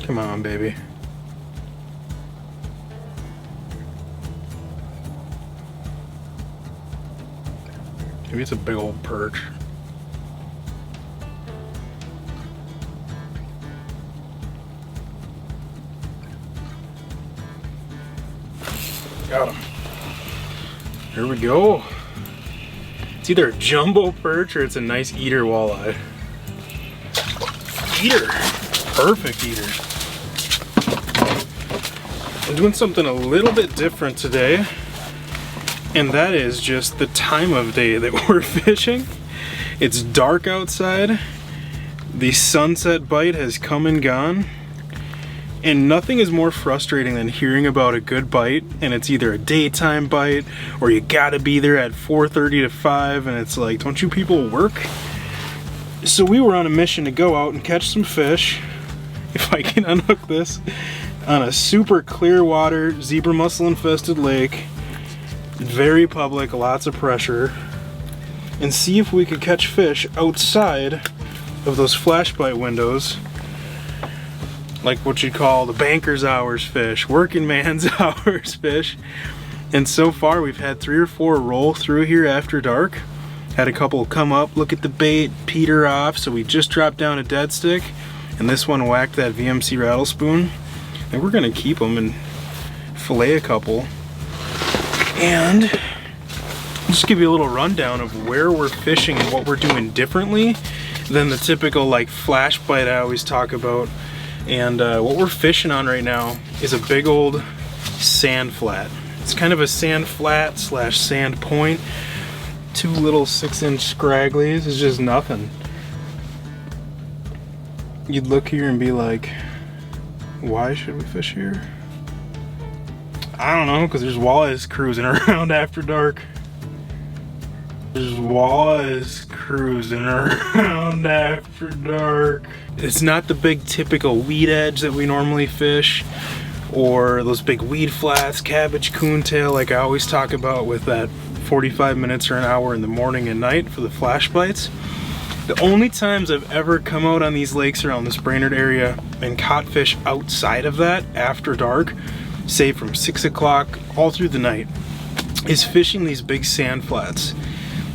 Come on, baby. Maybe it's a big old perch. Got him. There we go. It's either a jumbo perch or it's a nice eater walleye. Eater. Perfect eater. I'm doing something a little bit different today, and that is just the time of day that we're fishing. It's dark outside. The sunset bite has come and gone. And nothing is more frustrating than hearing about a good bite and it's either a daytime bite or you gotta be there at 4:30 to 5 and it's like, don't you people work? So we were on a mission to go out and catch some fish, if I can unhook this, on a super clear water, zebra mussel infested lake, very public, lots of pressure, and see if we could catch fish outside of those flash bite windows. Like what you'd call the banker's hours fish, working man's hours fish. And so far we've had 3 or 4 roll through here after dark. Had a couple come up, look at the bait, peter off, so we just dropped down a dead stick, and this one whacked that VMC Rattle Spoon. And we're gonna keep them and fillet a couple. And I'll just give you a little rundown of where we're fishing and what we're doing differently than the typical like flash bite I always talk about. And what we're fishing on right now is a big old sand flat. It's kind of a sand flat slash sand point. 2 little 6-inch scragglies is just nothing. You'd look here and be like, why should we fish here? I don't know, because there's walleyes cruising around after dark. There's walleyes cruising around after dark. It's not the big typical weed edge that we normally fish, or those big weed flats, cabbage coontail like I always talk about with that 45 minutes or an hour in the morning and night for the flash bites. The only times I've ever come out on these lakes around this Brainerd area and caught fish outside of that after dark, say from 6 o'clock all through the night, is fishing these big sand flats.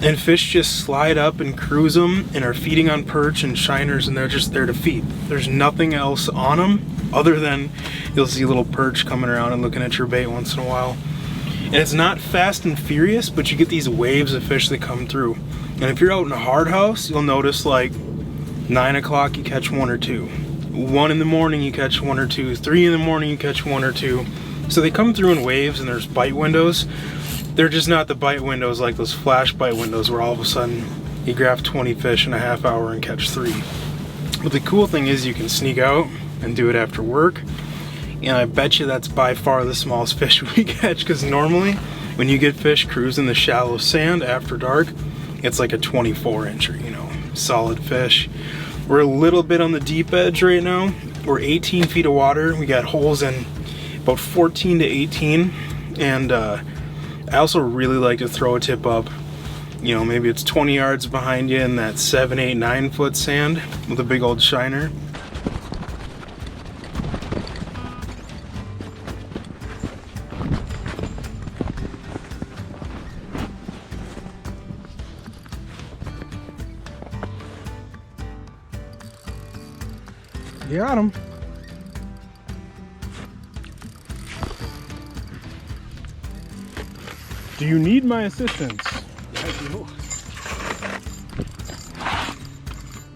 And fish just slide up and cruise them and are feeding on perch and shiners, and they're just there to feed. There's nothing else on them other than you'll see little perch coming around and looking at your bait once in a while. And it's not fast and furious, but you get these waves of fish that come through. And if you're out in a hard house, you'll notice like 9 o'clock you catch 1 or 2. 1 in the morning you catch 1 or 2. 3 in the morning you catch 1 or 2. So they come through in waves, and there's bite windows. They're just not the bite windows like those flash bite windows where all of a sudden you grab 20 fish in a half hour and catch 3. But the cool thing is you can sneak out and do it after work. And I bet you that's by far the smallest fish we catch, because normally when you get fish cruising the shallow sand after dark, it's like a 24-incher, you know, solid fish. We're a little bit on the deep edge right now. We're 18 feet of water. We got holes in about 14 to 18. And I also really like to throw a tip up. You know, maybe it's 20 yards behind you in that 7, 8, 9 foot sand with a big old shiner. Got him. Do you need my assistance? Yeah, I do.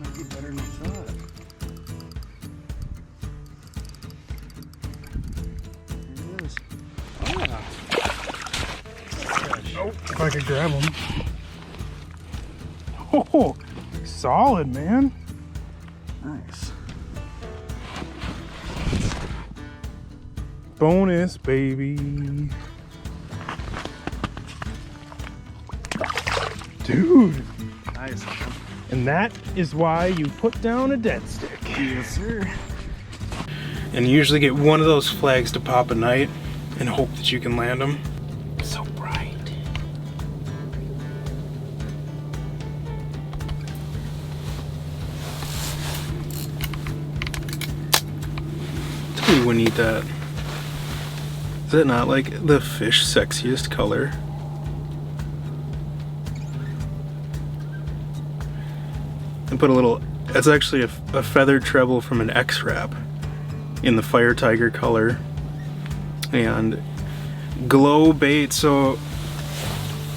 Might be better than I thought. Here it is. Oh, if I could grab him. Oh, solid, man. Nice. Bonus, baby. Dude. Nice. And that is why you put down a dead stick. Yes, sir. And you usually get one of those flags to pop a night and hope that you can land them. So bright. you wouldn't eat that. Is that not like the fish sexiest color? And put a little, that's actually a feathered treble from an X-Wrap in the fire tiger color. And glow bait, so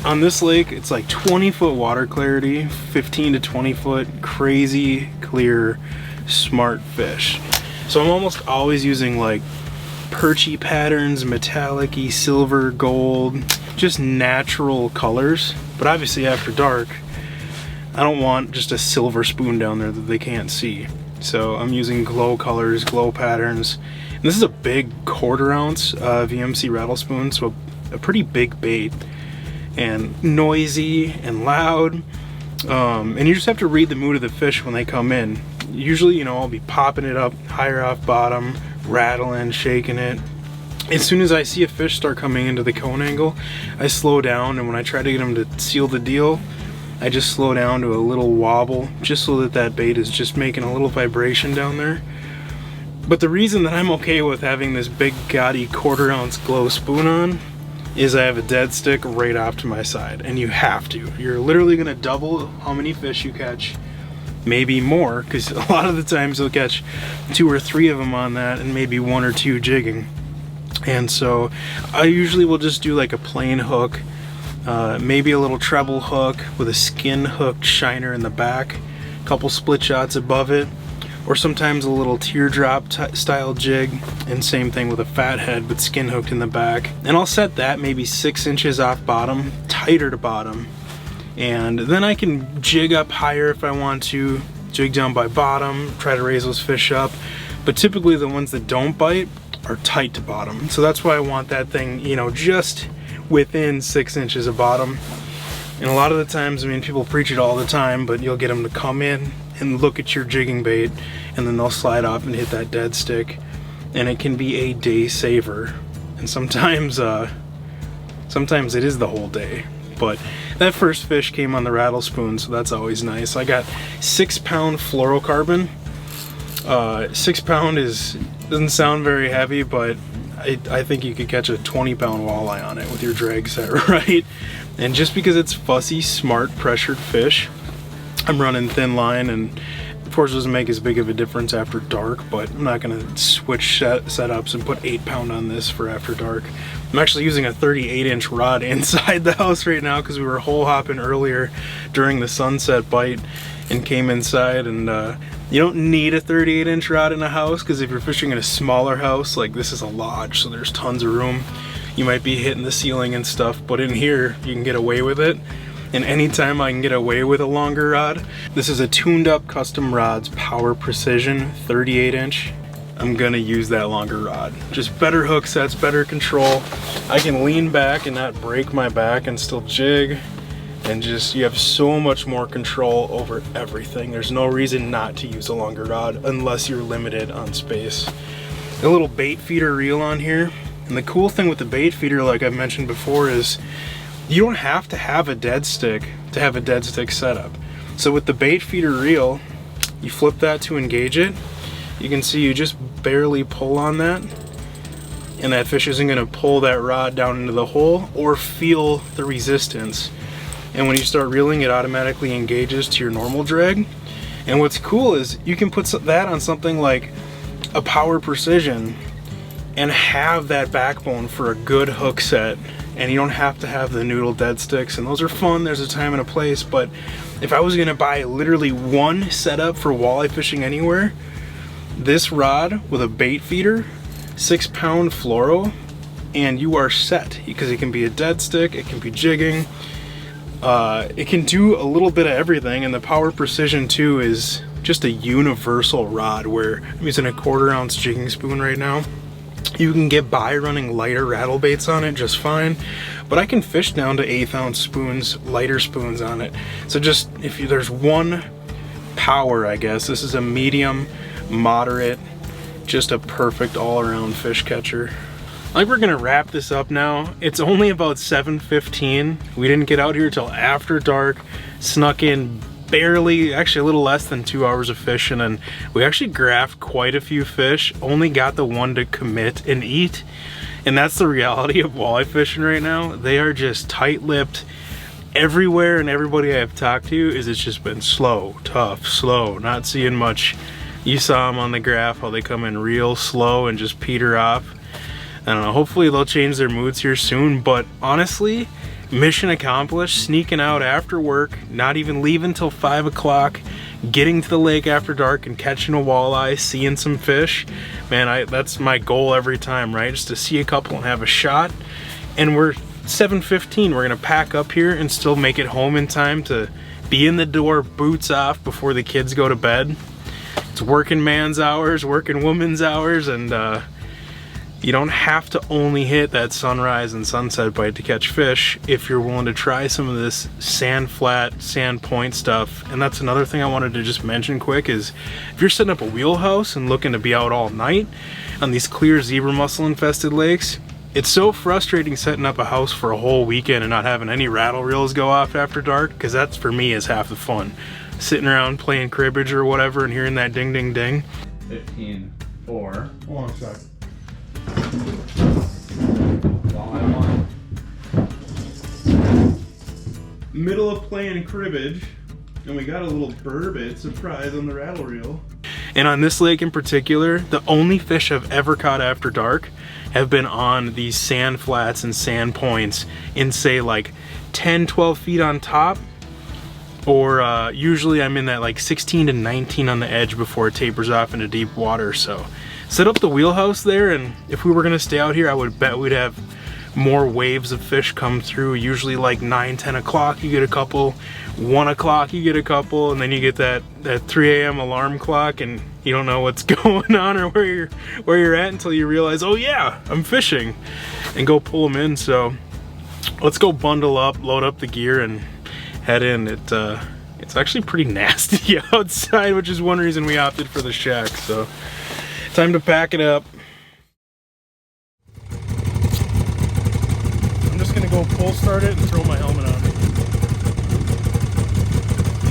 on this lake it's like 20-foot water clarity, 15 to 20 foot, crazy clear, smart fish. So I'm almost always using like perchy patterns, metallic-y, silver, gold, just natural colors. But obviously after dark, I don't want just a silver spoon down there that they can't see. So I'm using glow colors, glow patterns. And this is a big 1/4 ounce VMC Rattle Spoon, so a pretty big bait. And noisy and loud. And you just have to read the mood of the fish when they come in. Usually, you know, I'll be popping it up higher off bottom, rattling, shaking it. As soon as I see a fish start coming into the cone angle, I slow down, and when I try to get them to seal the deal, I just slow down to a little wobble, just so that that bait is just making a little vibration down there. But the reason that I'm okay with having this big gaudy 1/4 ounce glow spoon on is I have a dead stick right off to my side, and you have to. You're literally gonna double how many fish you catch, maybe more, because a lot of the times you'll catch 2 or 3 of them on that and maybe 1 or 2 jigging. And so I usually will just do like a plain hook, maybe a little treble hook with a skin hooked shiner in the back, a couple split shots above it, or sometimes a little teardrop style jig, and same thing with a fat head but skin hooked in the back. And I'll set that maybe 6 inches off bottom, tighter to bottom, and then I can jig up higher if I want to, jig down by bottom, try to raise those fish up. But typically the ones that don't bite are tight to bottom, so that's why I want that thing, you know, just within 6 inches of bottom. And a lot of the times, I mean, people preach it all the time, but you'll get them to come in and look at your jigging bait, and then they'll slide off and hit that dead stick, and it can be a day saver. And sometimes it is the whole day. But that first fish came on the rattle spoon, so that's always nice. I got 6-pound fluorocarbon. 6 pound doesn't sound very heavy, but I think you could catch a 20-pound walleye on it with your drag set right. And just because it's fussy, smart, pressured fish, I'm running thin line, and of course it doesn't make as big of a difference after dark, but I'm not gonna switch setups and put 8-pound on this for after dark. I'm actually using a 38-inch rod inside the house right now because we were hole hopping earlier during the sunset bite and came inside. And you don't need a 38-inch rod in a house, because if you're fishing in a smaller house, like this is a lodge, so there's tons of room, you might be hitting the ceiling and stuff, but in here you can get away with it. And anytime I can get away with a longer rod, this is a tuned up Custom Rods Power Precision 38-inch. I'm gonna use that longer rod. Just better hook sets, better control. I can lean back and not break my back and still jig. And just, you have so much more control over everything. There's no reason not to use a longer rod unless you're limited on space. A little Baitfeeder reel on here. And the cool thing with the Baitfeeder, like I've mentioned before, is you don't have to have a dead stick to have a dead stick setup. So with the Baitfeeder reel, you flip that to engage it. You can see you just barely pull on that, and that fish isn't gonna pull that rod down into the hole or feel the resistance. And when you start reeling, it automatically engages to your normal drag. And what's cool is you can put that on something like a Power Precision and have that backbone for a good hook set, and you don't have to have the noodle dead sticks. And those are fun, there's a time and a place, but if I was gonna buy literally one setup for walleye fishing anywhere, this rod with a Baitfeeder, 6-pound fluoro, and you are set, because it can be a dead stick, it can be jigging, it can do a little bit of everything. And the Power Precision 2 is just a universal rod, where I'm using a 1/4 ounce jigging spoon right now. You can get by running lighter rattle baits on it just fine, but I can fish down to 1/8 ounce spoons, lighter spoons on it. So just, there's one power, I guess, this is a medium, moderate, just a perfect all-around fish catcher. I think we're gonna wrap this up now. It's only about 7:15. We didn't get out here till after dark, snuck in barely, actually a little less than 2 hours of fishing, and we actually graphed quite a few fish, only got the one to commit and eat. And that's the reality of walleye fishing right now. They are just tight-lipped everywhere, and everybody I've talked to is it's just been slow, tough, slow, not seeing much. You saw them on the graph, how they come in real slow and just peter off. I don't know, hopefully they'll change their moods here soon, but honestly, mission accomplished. Sneaking out after work, not even leaving till 5 o'clock, getting to the lake after dark and catching a walleye, seeing some fish. Man, that's my goal every time, right? Just to see a couple and have a shot. And we're 7:15, we're gonna pack up here and still make it home in time to be in the door, boots off, before the kids go to bed. It's working man's hours, working woman's hours, and you don't have to only hit that sunrise and sunset bite to catch fish if you're willing to try some of this sand flat, sand point stuff. And that's another thing I wanted to just mention quick is if you're setting up a wheelhouse and looking to be out all night on these clear zebra mussel infested lakes, it's so frustrating setting up a house for a whole weekend and not having any rattle reels go off after dark, because that's for me is half the fun. Sitting around playing cribbage or whatever and hearing that ding ding ding. 15-4. Hold on a second. Walleye one. Middle of playing cribbage, and we got a little burbot surprise on the rattle reel. And on this lake in particular, the only fish I've ever caught after dark have been on these sand flats and sand points in, say, like 10-12 feet on top, or usually I'm in that like 16 to 19 on the edge before it tapers off into deep water. So set up the wheelhouse there, and if we were gonna stay out here, I would bet we'd have more waves of fish come through. Usually like 9-10 o'clock you get a couple, 1 o'clock you get a couple, and then you get that 3 a.m. alarm clock and you don't know what's going on or where you're at until you realize, oh yeah, I'm fishing, and go pull them in. So let's go bundle up, load up the gear, and head in. It's actually pretty nasty outside, which is one reason we opted for the shack. So time to pack it up. I'm just gonna go pull start it and throw my helmet on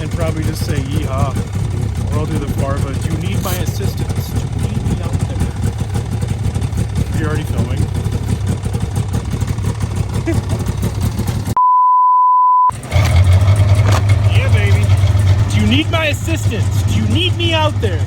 and probably just say yeehaw, or I'll do the farva. Do you need my assistance? Do you need me out there? You're already filming. Yeah, baby. Do you need my assistance? Do you need me out there?